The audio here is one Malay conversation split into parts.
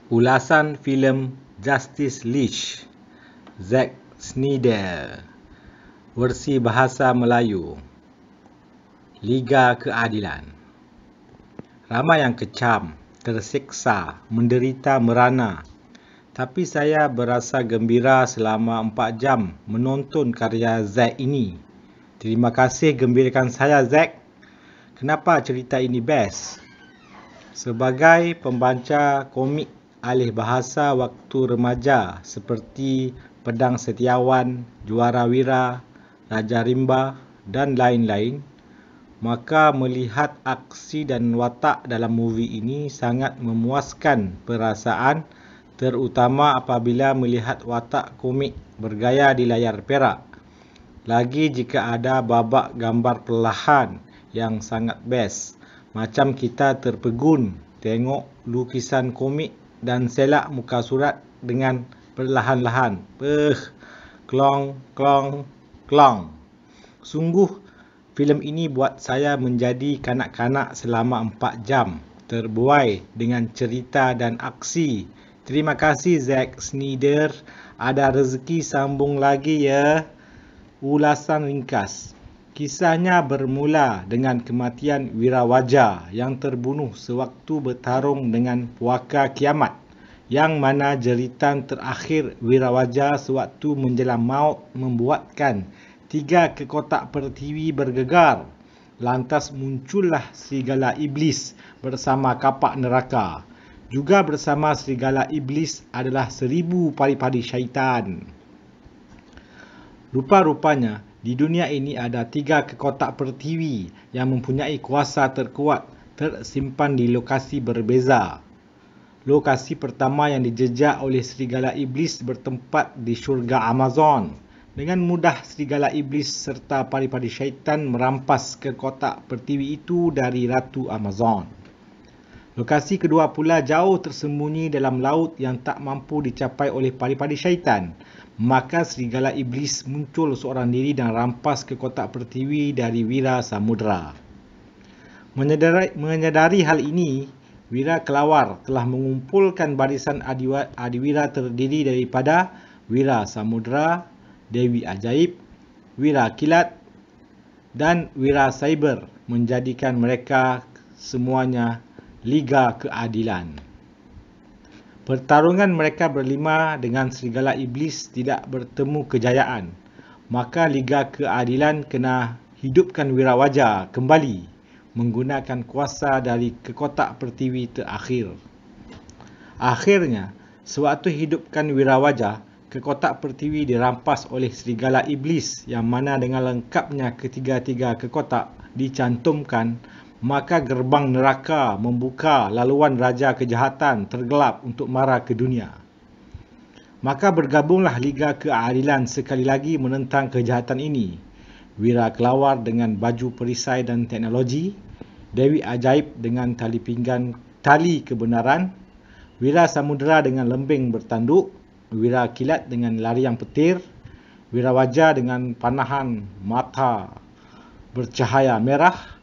Ulasan filem Justice League, Zack Snyder, versi bahasa Melayu, Liga Keadilan. Ramai yang kecam, terseksa, menderita merana. Tapi saya berasa gembira selama 4 jam menonton karya Zack ini. Terima kasih gembirakan saya, Zack. Kenapa cerita ini best? Sebagai pembaca komik alih bahasa waktu remaja seperti Pedang Setiawan, Juara Wira, Raja Rimba dan lain-lain, maka melihat aksi dan watak dalam movie ini sangat memuaskan perasaan, terutama apabila melihat watak komik bergaya di layar perak. Lagi jika ada babak gambar perlahan yang sangat best, macam kita terpegun tengok lukisan komik dan selak muka surat dengan perlahan-lahan. Klong, klong, klong. Sungguh, filem ini buat saya menjadi kanak-kanak selama 4 jam, terbuai dengan cerita dan aksi. Terima kasih Zack Snyder. Ada rezeki sambung lagi ya. Ulasan ringkas. Kisahnya bermula dengan kematian Wirawaja yang terbunuh sewaktu bertarung dengan Puaka Kiamat, yang mana jeritan terakhir Wirawaja sewaktu menjelang maut membuatkan 3 kekotak pertiwi bergegar. Lantas muncullah serigala iblis bersama kapak neraka. Juga bersama serigala iblis adalah 1000 pari-pari syaitan. Rupa-rupanya di dunia ini ada 3 kekotak pertiwi yang mempunyai kuasa terkuat tersimpan di lokasi berbeza. Lokasi pertama yang dijejak oleh serigala iblis bertempat di syurga Amazon. Dengan mudah serigala iblis serta pari-pari syaitan merampas kekotak pertiwi itu dari Ratu Amazon. Lokasi kedua pula jauh tersembunyi dalam laut yang tak mampu dicapai oleh pari-pari syaitan. Maka serigala iblis muncul seorang diri dan rampas kekotak pertiwi dari Wira Samudra. Menyedari hal ini, Wira Kelawar telah mengumpulkan barisan adiwira terdiri daripada Wira Samudra, Dewi Ajaib, Wira Kilat dan Wira Cyber, menjadikan mereka semuanya Liga Keadilan. Pertarungan mereka berlima dengan serigala iblis tidak bertemu kejayaan. Maka Liga Keadilan kena hidupkan Wirawaja kembali menggunakan kuasa dari kekotak pertiwi terakhir. Akhirnya, sewaktu hidupkan Wirawaja, kekotak pertiwi dirampas oleh serigala iblis yang mana dengan lengkapnya ketiga-tiga kekotak dicantumkan. Maka gerbang neraka membuka laluan Raja Kejahatan tergelap untuk mara ke dunia. Maka bergabunglah Liga Keadilan sekali lagi menentang kejahatan ini. Wira Kelawar dengan baju perisai dan teknologi, Dewi Ajaib dengan tali pinggan tali kebenaran, Wira Samudra dengan lembing bertanduk, Wira Kilat dengan lariang petir, Wirawaja dengan panahan mata bercahaya merah,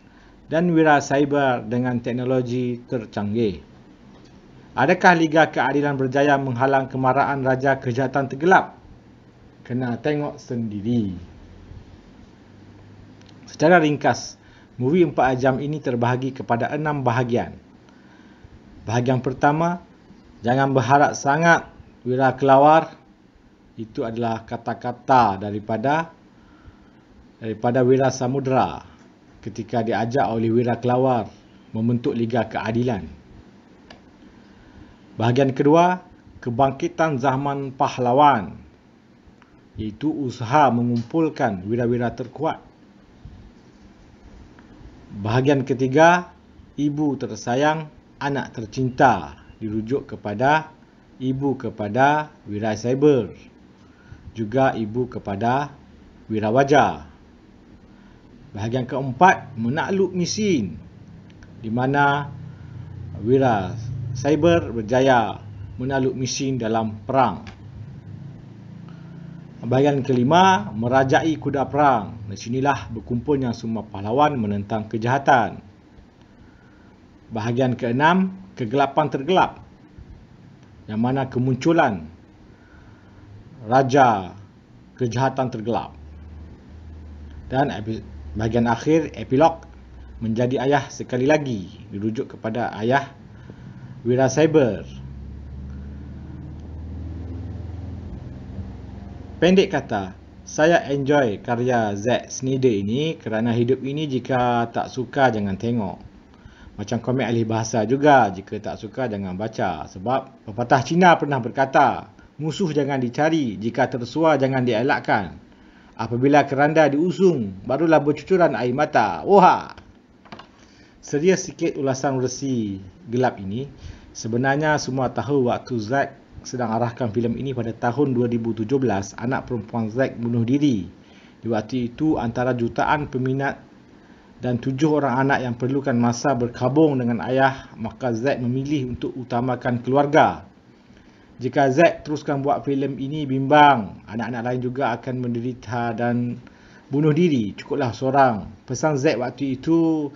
dan Wira Cyber dengan teknologi tercanggih. Adakah Liga Keadilan berjaya menghalang kemarahan Raja Kejahatan tergelap? Kena tengok sendiri. Secara ringkas, movie 4 jam ini terbahagi kepada 6 bahagian. Bahagian pertama, jangan berharap sangat Wira Kelawar. Itu adalah kata-kata daripada Wira Samudra ketika diajak oleh Wira Kelawar membentuk Liga Keadilan. Bahagian kedua, kebangkitan zaman pahlawan, iaitu usaha mengumpulkan wira-wira terkuat. Bahagian ketiga, ibu tersayang, anak tercinta, dirujuk kepada ibu kepada Wira Cyber, juga ibu kepada Wirawaja. Bahagian keempat, menakluk mesin, di mana Wira Cyber berjaya menakluk mesin dalam perang. Bahagian kelima, merajai kuda perang. Di sinilah berkumpulnya semua pahlawan menentang kejahatan. Bahagian keenam, kegelapan tergelap. yang mana kemunculan Raja Kejahatan Tergelap. Dan bahagian akhir, epilog, menjadi ayah sekali lagi, dirujuk kepada ayah Wira Cyber. Pendek kata, saya enjoy karya Zack Snyder ini kerana hidup ini jika tak suka jangan tengok. Macam komik ahli bahasa juga, jika tak suka jangan baca. Sebab pepatah Cina pernah berkata, musuh jangan dicari, jika tersuar jangan dielakkan. Apabila keranda diusung, barulah bercucuran air mata. Wah! Sedia sikit ulasan versi gelap ini. Sebenarnya semua tahu waktu Zack sedang arahkan filem ini pada tahun 2017, anak perempuan Zack bunuh diri. Di waktu itu antara jutaan peminat dan 7 orang anak yang perlukan masa berkabung dengan ayah, maka Zack memilih untuk utamakan keluarga. Jika Zack teruskan buat filem ini, bimbang anak-anak lain juga akan menderita dan bunuh diri. Cukuplah seorang. Pesan Zack waktu itu,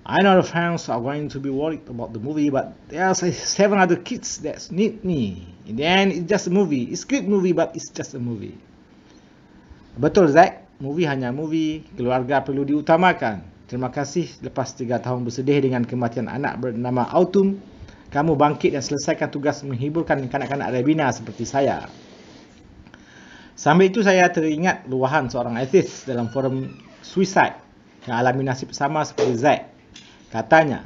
I know the fans are going to be worried about the movie, but there's 7 other kids that need me. In the end, it's just a movie. It's a great movie, but it's just a movie. Betul Zack, movie hanya movie, keluarga perlu diutamakan. Terima kasih. Lepas 3 tahun bersedih dengan kematian anak bernama Autumn, kamu bangkit dan selesaikan tugas menghiburkan kanak-kanak Rebina seperti saya. Sambil itu saya teringat luahan seorang ateis dalam forum Suicide yang alami nasib sama seperti Zack. Katanya,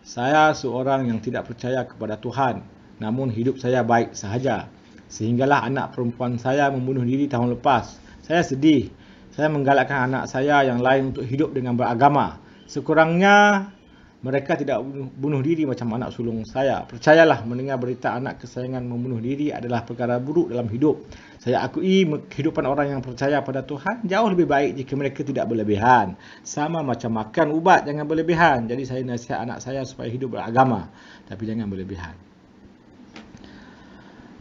saya seorang yang tidak percaya kepada Tuhan, namun hidup saya baik sahaja. Sehinggalah anak perempuan saya membunuh diri tahun lepas. Saya sedih. Saya menggalakkan anak saya yang lain untuk hidup dengan beragama. Sekurangnya, mereka tidak bunuh diri macam anak sulung saya. Percayalah, mendengar berita anak kesayangan membunuh diri adalah perkara buruk dalam hidup. Saya akui kehidupan orang yang percaya pada Tuhan jauh lebih baik jika mereka tidak berlebihan. Sama macam makan ubat, jangan berlebihan. Jadi saya nasihat anak saya supaya hidup beragama, tapi jangan berlebihan.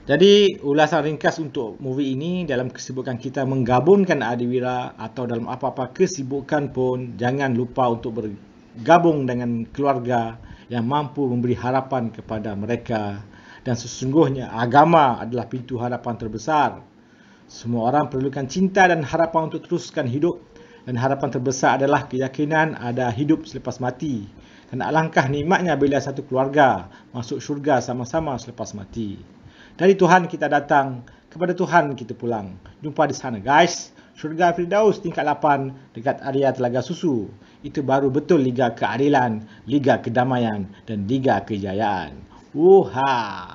Jadi ulasan ringkas untuk movie ini, dalam kesibukan kita menggabungkan Adiwira atau dalam apa-apa kesibukan pun, jangan lupa untuk bergabung dengan keluarga yang mampu memberi harapan kepada mereka. Dan sesungguhnya agama adalah pintu harapan terbesar. Semua orang perlukan cinta dan harapan untuk teruskan hidup. Dan harapan terbesar adalah keyakinan ada hidup selepas mati. Dan alangkah nikmatnya bila satu keluarga masuk syurga sama-sama selepas mati. Dari Tuhan kita datang, kepada Tuhan kita pulang. Jumpa di sana guys. Syurga Firdaus tingkat 8 dekat area Telaga Susu. Itu baru betul Liga Keadilan, Liga Kedamaian dan Liga Kejayaan. Wuha!